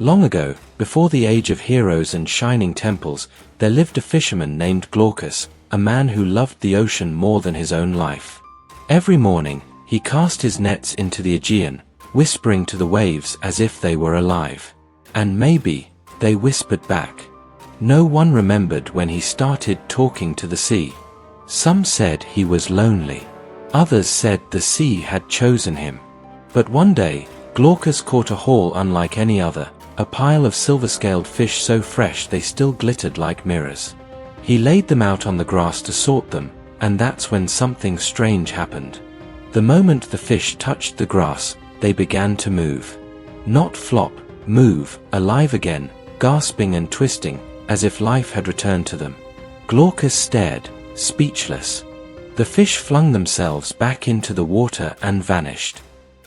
Long ago, before the age of heroes and shining temples, there lived a fisherman named Glaucus, a man who loved the ocean more than his own life. Every morning, he cast his nets into the Aegean, whispering to the waves as if they were alive. And maybe, they whispered back. No one remembered when he started talking to the sea. Some said he was lonely. Others said the sea had chosen him. But one day, Glaucus caught a haul unlike any other, a pile of silver-scaled fish so fresh they still glittered like mirrors. He laid them out on the grass to sort them, and that's when something strange happened. The moment the fish touched the grass, they began to move. Not flop, move, alive again, gasping and twisting, as if life had returned to them. Glaucus stared, speechless. The fish flung themselves back into the water and vanished.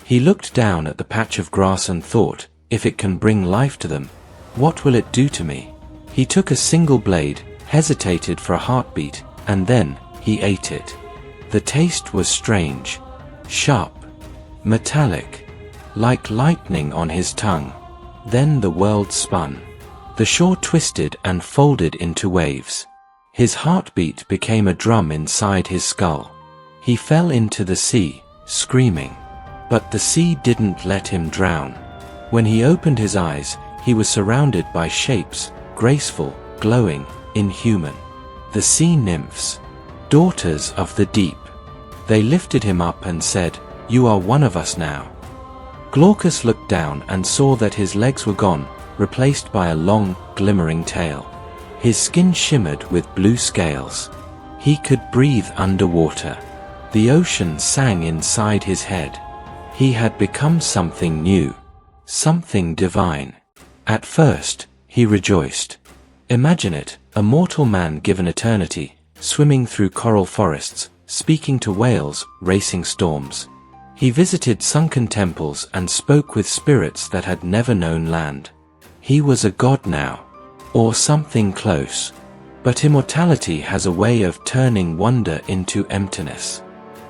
He looked down at the patch of grass and thought, if it can bring life to them, what will it do to me? He took a single blade, hesitated for a heartbeat, and then, he ate it. The taste was strange. Sharp. Metallic. Like lightning on his tongue. Then the world spun. The shore twisted and folded into waves. His heartbeat became a drum inside his skull. He fell into the sea, screaming. But the sea didn't let him drown. When he opened his eyes, he was surrounded by shapes, graceful, glowing, inhuman. The sea nymphs. Daughters of the deep. They lifted him up and said, "You are one of us now." Glaucus looked down and saw that his legs were gone, replaced by a long, glimmering tail. His skin shimmered with blue scales. He could breathe underwater. The ocean sang inside his head. He had become something new. Something divine. At first, he rejoiced. Imagine it, a mortal man given eternity, swimming through coral forests, speaking to whales, racing storms. He visited sunken temples and spoke with spirits that had never known land. He was a god now. Or something close. But immortality has a way of turning wonder into emptiness.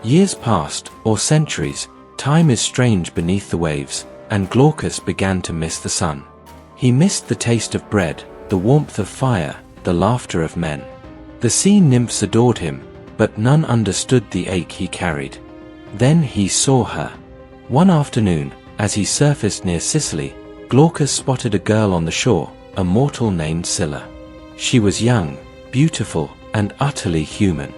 Years passed, or centuries, time is strange beneath the waves, and Glaucus began to miss the sun. He missed the taste of bread, the warmth of fire, the laughter of men. The sea nymphs adored him, but none understood the ache he carried. Then he saw her. One afternoon, as he surfaced near Sicily, Glaucus spotted a girl on the shore, a mortal named Scylla. She was young, beautiful, and utterly human.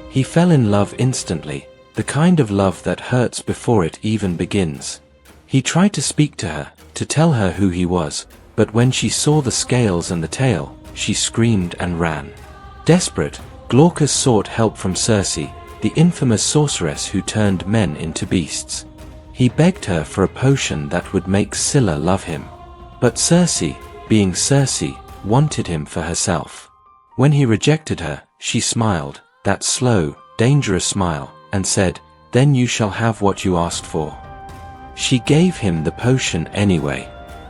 He fell in love instantly, the kind of love that hurts before it even begins. He tried to speak to her, to tell her who he was, but when she saw the scales and the tail, she screamed and ran. Desperate, Glaucus sought help from Circe, the infamous sorceress who turned men into beasts. He begged her for a potion that would make Scylla love him. But Circe, being Circe, wanted him for herself. When he rejected her, she smiled, that slow, dangerous smile, and said, "Then you shall have what you asked for." She gave him the potion anyway.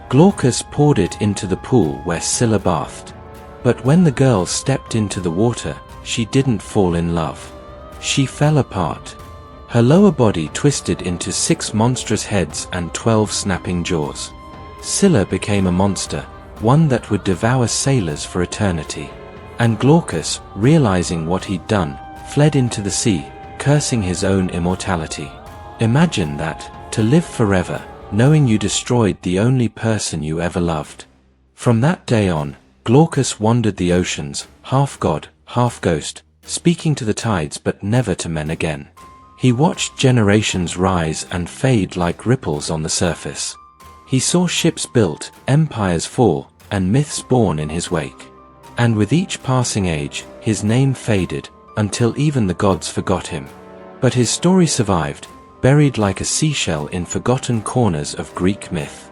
Glaucus poured it into the pool where Scylla bathed. But when the girl stepped into the water, she didn't fall in love. She fell apart. Her lower body twisted into 6 monstrous heads and 12 snapping jaws. Scylla became a monster, one that would devour sailors for eternity. And Glaucus, realizing what he'd done, fled into the sea, cursing his own immortality. Imagine that, to live forever, knowing you destroyed the only person you ever loved. From that day on, Glaucus wandered the oceans, half god, half ghost, speaking to the tides but never to men again. He watched generations rise and fade like ripples on the surface. He saw ships built, empires fall, and myths born in his wake. And with each passing age, his name faded, until even the gods forgot him. But his story survived, buried like a seashell in forgotten corners of Greek myth.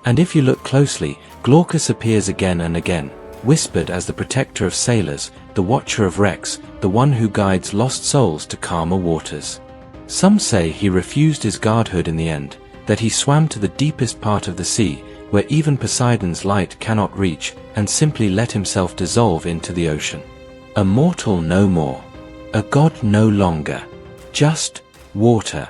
And if you look closely, Glaucus appears again and again, whispered as the protector of sailors, the watcher of wrecks, the one who guides lost souls to calmer waters. Some say he refused his godhood in the end, that he swam to the deepest part of the sea, where even Poseidon's light cannot reach, and simply let himself dissolve into the ocean. A mortal no more. A god no longer. Just water.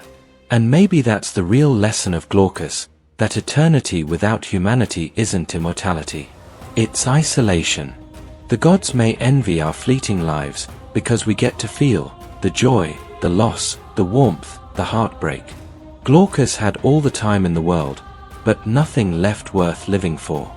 And maybe that's the real lesson of Glaucus. that eternity without humanity isn't immortality. It's isolation. The gods may envy our fleeting lives because we get to feel the joy, the loss, the warmth, the heartbreak. Glaucus had all the time in the world, but nothing left worth living for.